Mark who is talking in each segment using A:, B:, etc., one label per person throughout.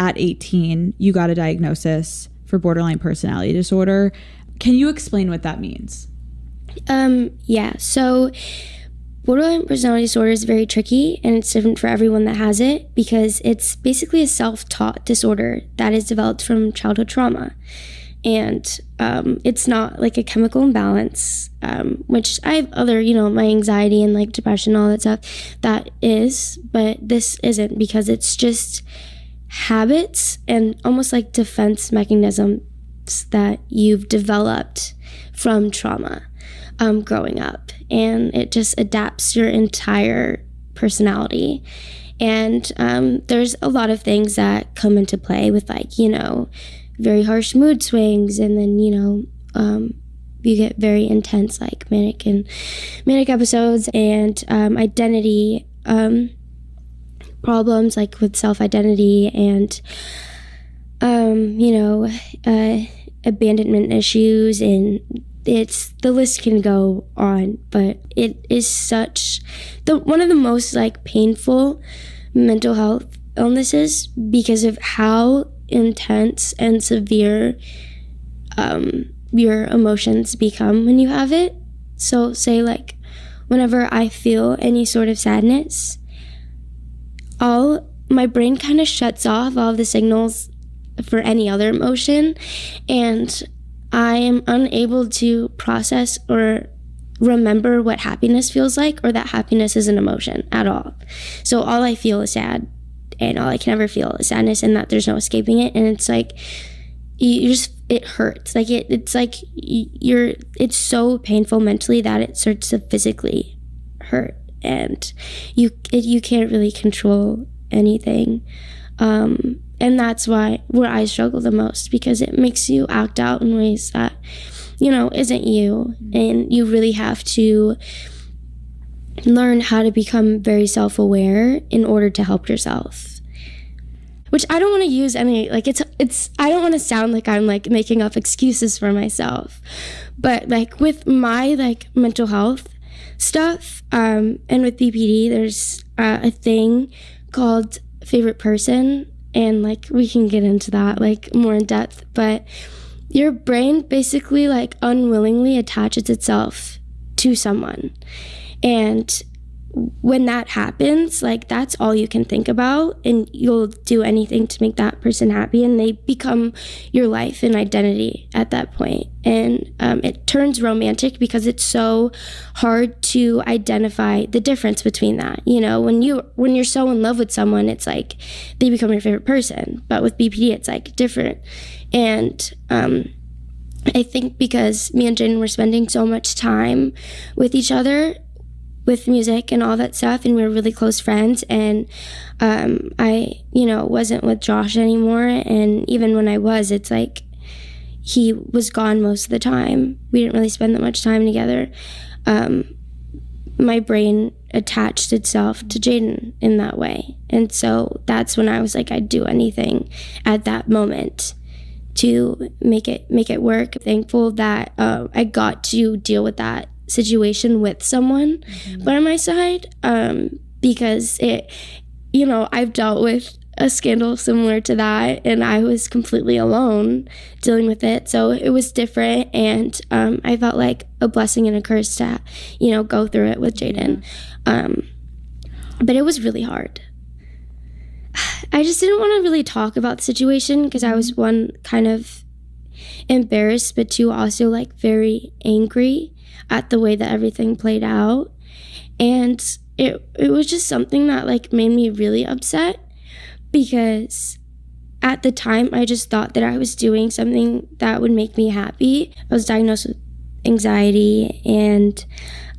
A: at 18, you got a diagnosis for borderline personality disorder. Can you explain what that means?
B: Yeah. So borderline personality disorder is very tricky, and it's different for everyone that has it because it's basically a self-taught disorder that is developed from childhood trauma. And it's not like a chemical imbalance, which I have other, my anxiety and like depression, all that stuff, that is, but this isn't, because it's just habits and almost like defense mechanisms that you've developed from trauma growing up. And it just adapts your entire personality. And there's a lot of things that come into play with very harsh mood swings, and then you get very intense like manic episodes, and identity problems like with self-identity, and abandonment issues, and the list can go on, but it is such one of the most like painful mental health illnesses because of how intense and severe your emotions become when you have it. So say like whenever I feel any sort of sadness, my brain kind of shuts off all the signals for any other emotion, and I am unable to process or remember what happiness feels like, or that happiness is an emotion at all. So all I feel is sad, and all I can ever feel is sadness, and that there's no escaping it. And it's like it hurts. Like it's like it's so painful mentally that it starts to physically hurt, and you can't really control anything. And that's where I struggle the most, because it makes you act out in ways that isn't you, and you really have to learn how to become very self-aware in order to help yourself. Which I don't want to use any, like, it's I don't want to sound like I'm like making up excuses for myself, but like with my like mental health stuff, and with BPD, there's a thing called favorite person, and like we can get into that like more in depth, but your brain basically like unwillingly attaches itself to someone. And when that happens, like that's all you can think about, and you'll do anything to make that person happy, and they become your life and identity at that point. And it turns romantic because it's so hard to identify the difference between that. When you're so in love with someone, it's like they become your favorite person, but with BPD it's like different. And I think because me and Jen were spending so much time with each other with music and all that stuff, and we were really close friends, and I wasn't with Josh anymore, and even when I was, it's like he was gone most of the time. We didn't really spend that much time together. My brain attached itself to Jaden in that way, and so that's when I was like, I'd do anything at that moment to make it work. Thankful that I got to deal with that situation with someone by my side, because I've dealt with a scandal similar to that, and I was completely alone dealing with it, so it was different, and I felt like a blessing and a curse to go through it with Jaden. But it was really hard. I just didn't want to really talk about the situation because I was, one, kind of embarrassed, but two, also like very angry at the way that everything played out. And it was just something that like made me really upset, because at the time I just thought that I was doing something that would make me happy. I was diagnosed with anxiety, and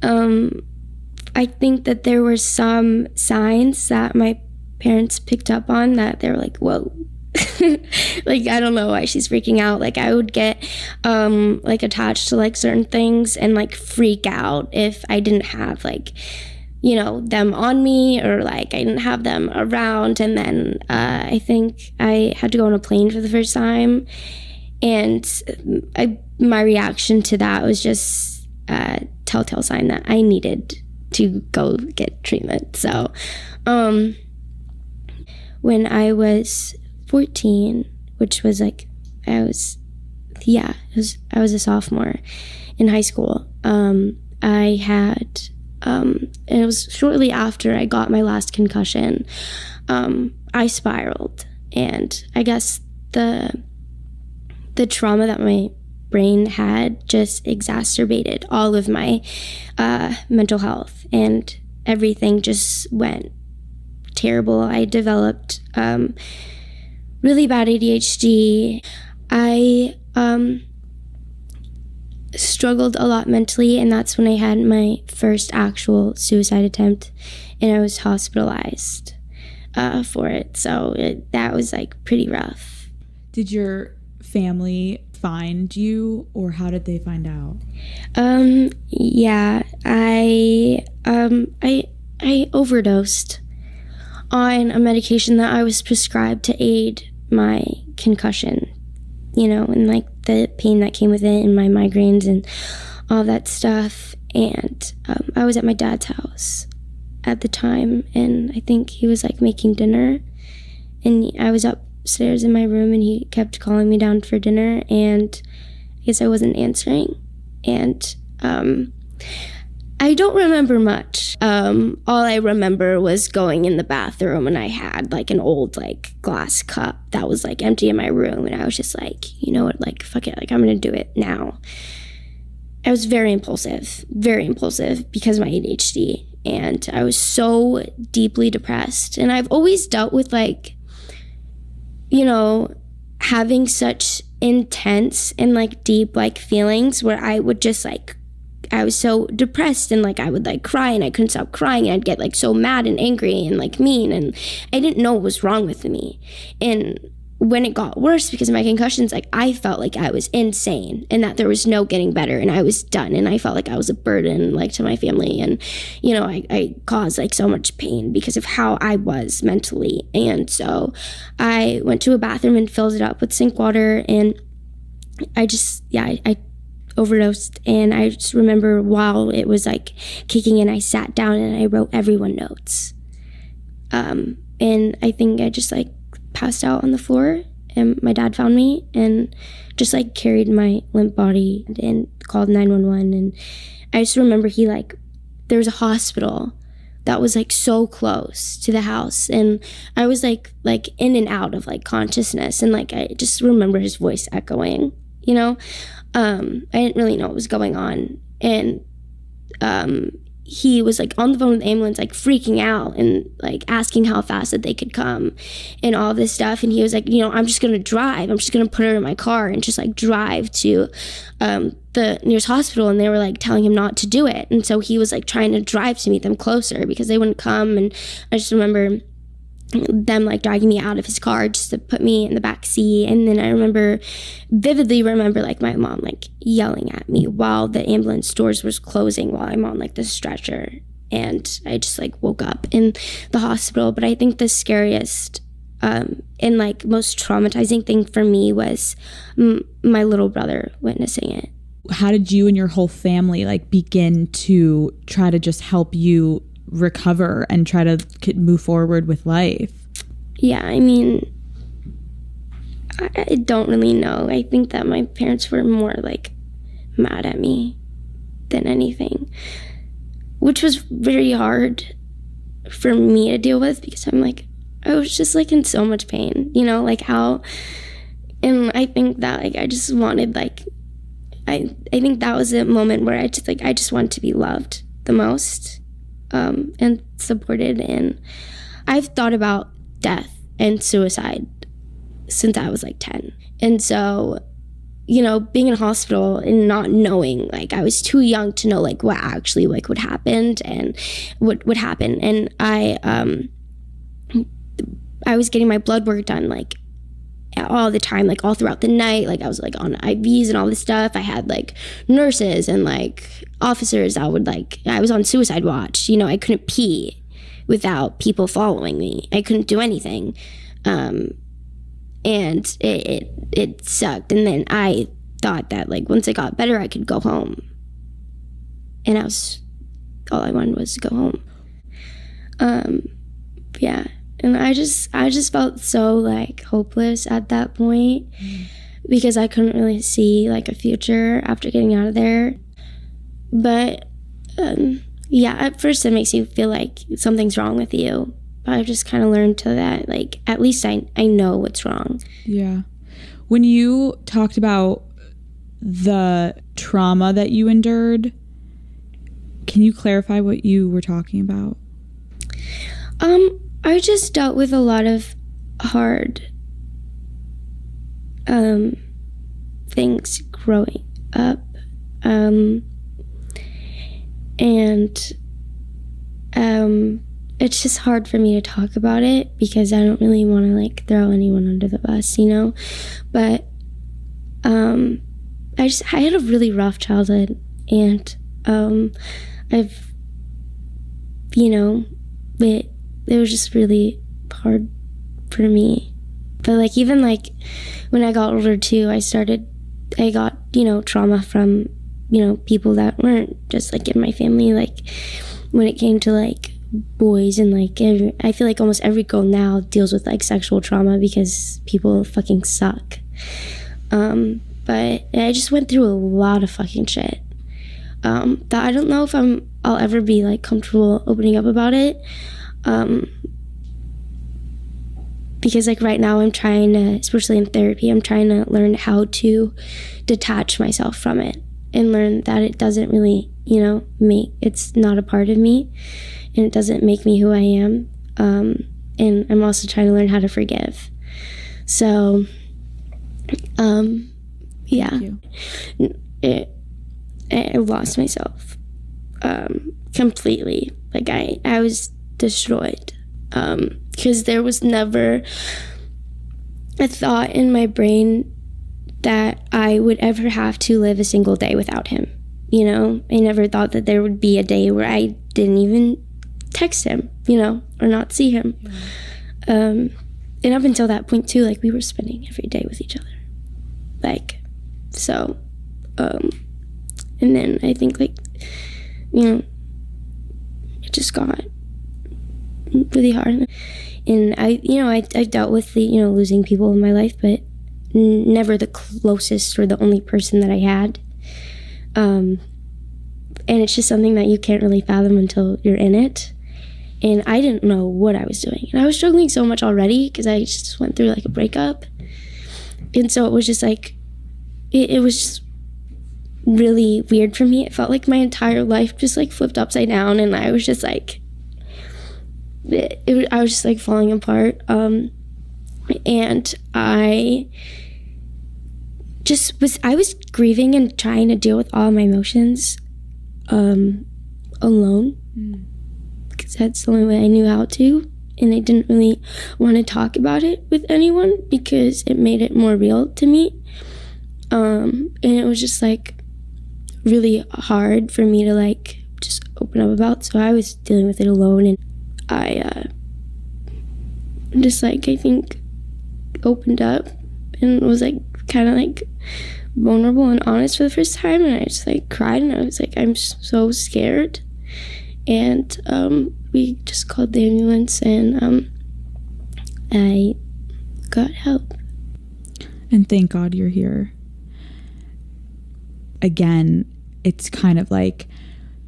B: I think that there were some signs that my parents picked up on that they were like, whoa. Like, I don't know why she's freaking out. Like, I would get like attached to like certain things and like freak out if I didn't have like them on me, or like I didn't have them around. And then I think I had to go on a plane for the first time, and my reaction to that was just a telltale sign that I needed to go get treatment. So when I was 14, which was like, I was a sophomore in high school. I had, and it was shortly after I got my last concussion, I spiraled. And I guess the trauma that my brain had just exacerbated all of my mental health, and everything just went terrible. I developed really bad ADHD. I struggled a lot mentally, and that's when I had my first actual suicide attempt, and I was hospitalized for it. So that was like pretty rough.
A: Did your family find you, or how did they find out?
B: Yeah, I overdosed on a medication that I was prescribed to aid my concussion, and like the pain that came with it, and my migraines and all that stuff. And I was at my dad's house at the time, and I think he was like making dinner, and I was upstairs in my room, and he kept calling me down for dinner, and I guess I wasn't answering. And I don't remember much. All I remember was going in the bathroom, and I had like an old like glass cup that was like empty in my room, and I was just like, you know what, like fuck it, like I'm gonna do it now. I was very impulsive because of my ADHD, and I was so deeply depressed. And I've always dealt with like, having such intense and like deep like feelings where I would just like, I was so depressed, and like I would like cry, and I couldn't stop crying, and I'd get like so mad and angry and like mean, and I didn't know what was wrong with me. And when it got worse because of my concussions, like I felt like I was insane and that there was no getting better, and I was done, and I felt like I was a burden like to my family, and I caused like so much pain because of how I was mentally. And so I went to a bathroom and filled it up with sink water, and I overdosed. And I just remember while it was like kicking in, I sat down and I wrote everyone notes. And I think I just like passed out on the floor, and my dad found me and just like carried my limp body and called 911. And I just remember there was a hospital that was like so close to the house, and I was like in and out of like consciousness, and like I just remember his voice echoing, I didn't really know what was going on. And he was like on the phone with the ambulance, like freaking out and like asking how fast that they could come and all this stuff. And he was like, I'm just going to drive. I'm just going to put her in my car and just like drive to the nearest hospital. And they were like telling him not to do it. And so he was like trying to drive to meet them closer because they wouldn't come. And I just remember them like dragging me out of his car just to put me in the back seat. And then I vividly remember like my mom like yelling at me while the ambulance doors was closing while I'm on like the stretcher. And I just like woke up in the hospital. But I think the scariest and like most traumatizing thing for me was my little brother witnessing it.
A: How did you and your whole family like begin to try to just help you recover and try to move forward with life?
B: Yeah, I mean, I don't really know. I think that my parents were more like mad at me than anything, which was very hard for me to deal with because I was just like in so much pain, like how, and I think that like I just wanted like, I think that was a moment where I just wanted to be loved the most. And supported. And I've thought about death and suicide since I was like 10. And so, being in a hospital and not knowing, like I was too young to know like what actually like would happen and what would happen. And I was getting my blood work done like all the time, like all throughout the night. Like I was like on IVs and all this stuff. I had like nurses and like officers that would like, I was on suicide watch. I couldn't pee without people following me. I couldn't do anything. And it sucked. And then I thought that like once I got better, I could go home. And all I wanted was to go home. Yeah. And I just felt so like hopeless at that point because I couldn't really see like a future after getting out of there. But yeah, at first it makes you feel like something's wrong with you. But I've just kind of learned to that, like, at least I know what's wrong.
A: Yeah. When you talked about the trauma that you endured, can you clarify what you were talking about?
B: I just dealt with a lot of hard things growing up. It's just hard for me to talk about it because I don't really want to like throw anyone under the bus, you know? But I had a really rough childhood, and I've, you know, it was just really hard for me. But like even like when I got older too, I got, you know, trauma from, you know, people that weren't just like in my family. Like when it came to like boys, and like I feel like almost every girl now deals with like sexual trauma because people fucking suck. But I just went through a lot of fucking shit that I don't know if I'll ever be like comfortable opening up about it, because like right now I'm trying to, especially in therapy, I'm trying to learn how to detach myself from it and learn that it doesn't really, you know, it's not a part of me, and it doesn't make me who I am. And I'm also trying to learn how to forgive. So, yeah, I lost myself completely. Like I was destroyed because there was never a thought in my brain that I would ever have to live a single day without him. You know, I never thought that there would be a day where I didn't even text him, you know, or not see him. And up until that point too, like we were spending every day with each other. Like, so, and then I think like, you know, it just got really hard. And I've dealt with the, you know, losing people in my life, but never the closest or the only person that I had. And it's just something that you can't really fathom until you're in it. And I didn't know what I was doing. And I was struggling so much already because I just went through like a breakup. And so it was just like, it was just really weird for me. It felt like my entire life just like flipped upside down, and I was just like, I was just like falling apart. And I was grieving and trying to deal with all my emotions alone, because that's the only way I knew how to. And I didn't really want to talk about it with anyone because it made it more real to me. And it was just like really hard for me to like just open up about. So I was dealing with it alone, and I just like, I think, opened up and was like kind of like vulnerable and honest for the first time. And I just like cried, and I was like, I'm so scared. And we just called the ambulance, and I got help.
A: And thank God you're here. Again, it's kind of like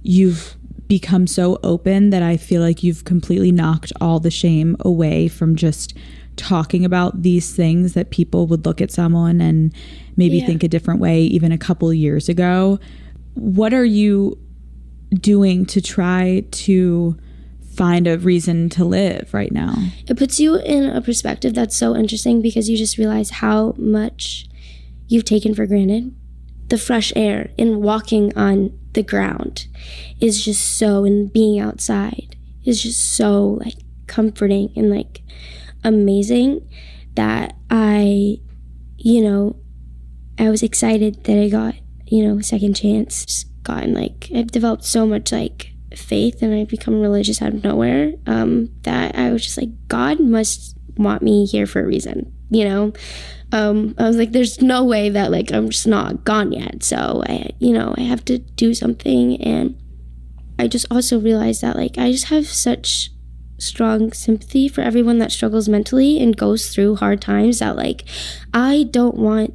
A: you've become so open that I feel like you've completely knocked all the shame away from just talking about these things that people would look at someone and maybe think a different way even a couple years ago. What are you doing to try to find a reason to live right now?
B: It puts you in a perspective that's so interesting because you just realize how much you've taken for granted. The fresh air and walking on the ground is just so, and being outside is just so like comforting and like amazing that I was excited that I got, a second chance. Just gotten like, I've developed so much like faith, and I've become religious out of nowhere, that I was just like, God must want me here for a reason, I was like, there's no way that like I'm just not gone yet. So I have to do something. And I just also realized that like I just have such strong sympathy for everyone that struggles mentally and goes through hard times, that like I don't want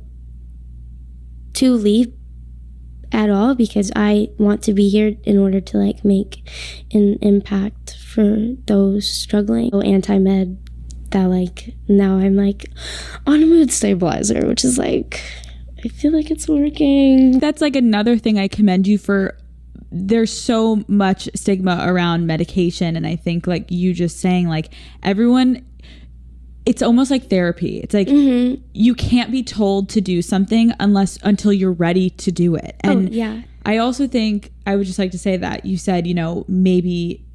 B: to leave at all, because I want to be here in order to like make an impact for those struggling. So anti-med, that like now I'm like on a mood stabilizer, which is like, I feel like it's working.
A: That's like another thing I commend you for. There's so much stigma around medication, and I think like you just saying like everyone, it's almost like therapy. It's like you can't be told to do something until you're ready to do it. And I also think I would just like to say that you said, you know, maybe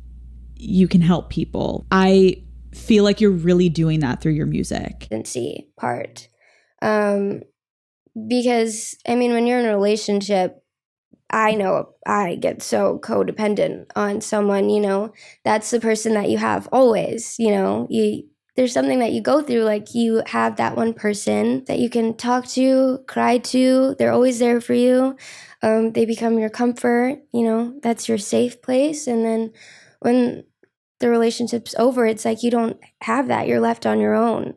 A: you can help people. I feel like you're really doing that through your music.
C: Part. Because I mean, when you're in a relationship, I know I get so codependent on someone, you know, that's the person that you have always, you know, there's something that you go through, like you have that one person that you can talk to, cry to, they're always there for you. They become your comfort, you know, that's your safe place. And then when the relationship's over, it's like you don't have that, you're left on your own.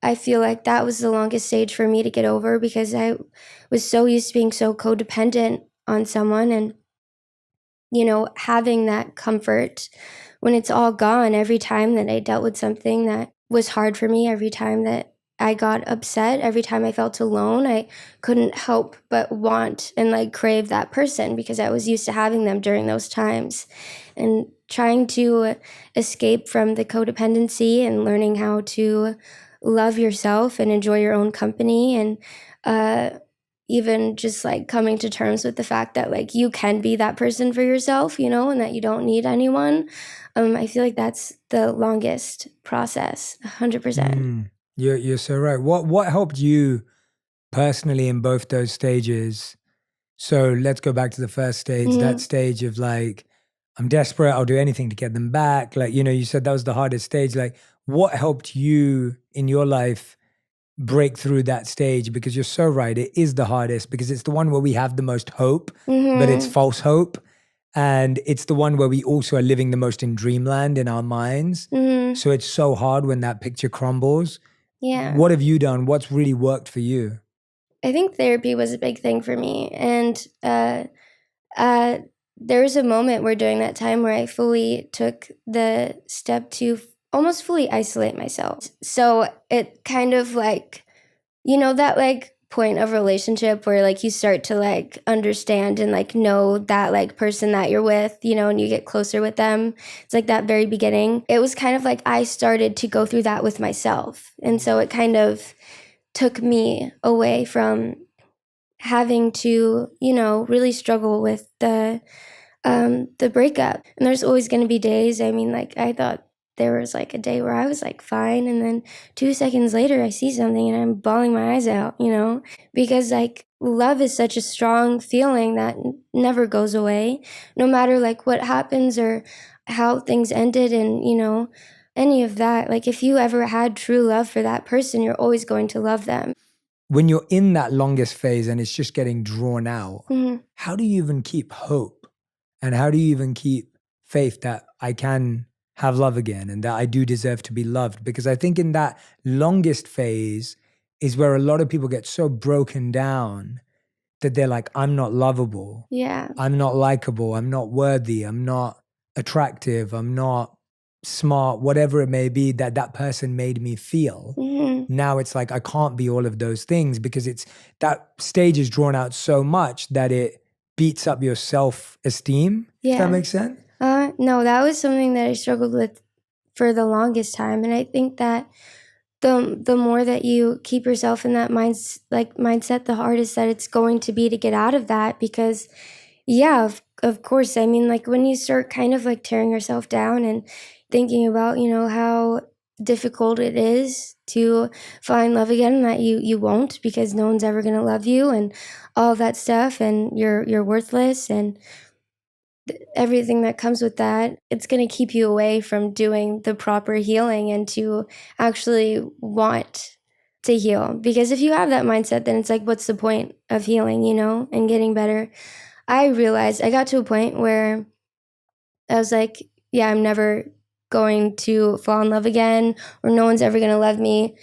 C: I feel like that was the longest stage for me to get over, because I was so used to being so codependent on someone, and, you know, having that comfort when it's all gone. Every time that I dealt with something that was hard for me, every time that I got upset, every time I felt alone, I couldn't help but want and like crave that person, because I was used to having them during those times. And trying to escape from the codependency and learning how to love yourself and enjoy your own company, and even just like coming to terms with the fact that like you can be that person for yourself, you know, and that you don't need anyone. I feel like that's the longest process, 100%.
D: You're so right. What helped you personally in both those stages? So let's go back to the first stage, that stage of like, I'm desperate, I'll do anything to get them back. Like, you know, you said that was the hardest stage. Like, what helped you in your life break through that stage? Because you're so right, it is the hardest, because it's the one where we have the most hope, but it's false hope. And it's the one where we also are living the most in dreamland in our minds. So it's so hard when that picture crumbles.
C: Yeah.
D: What have you done? What's really worked for you?
C: I think therapy was a big thing for me. And there was a moment where during that time where I fully took the step to almost fully isolate myself. So it kind of like, you know, that like point of relationship where like you start to like understand and like know that like person that you're with, you know, and you get closer with them. It's like that very beginning. It was kind of like I started to go through that with myself. And so it kind of took me away from having to, you know, really struggle with the breakup. And there's always going to be days. I mean, like I thought there was like a day where I was like fine, and then 2 seconds later I see something and I'm bawling my eyes out, you know, because like love is such a strong feeling that never goes away, no matter like what happens or how things ended, and you know, any of that. Like if you ever had true love for that person, you're always going to love them.
D: When you're in that longest phase and it's just getting drawn out, how do you even keep hope? And how do you even keep faith that I can have love again and that I do deserve to be loved? Because I think in that longest phase is where a lot of people get so broken down that they're like, I'm not lovable.
C: Yeah.
D: I'm not likable. I'm not worthy. I'm not attractive. I'm not smart, whatever it may be that that person made me feel. Now it's like, I can't be all of those things, because it's that stage is drawn out so much that it beats up your self-esteem.
C: Yeah.
D: If that makes sense?
C: No, that was something that I struggled with for the longest time. And I think that the more that you keep yourself in that mindset, the hardest that it's going to be to get out of that. Because yeah, of course, I mean, like when you start kind of like tearing yourself down and thinking about, you know, how difficult it is to find love again, and that you won't, because no one's ever going to love you and all that stuff, and you're worthless, and everything that comes with that, it's going to keep you away from doing the proper healing and to actually want to heal. Because if you have that mindset, then it's like, what's the point of healing, you know, and getting better? I realized I got to a point where I was like, yeah, I'm never going to fall in love again, or no one's ever going to love me.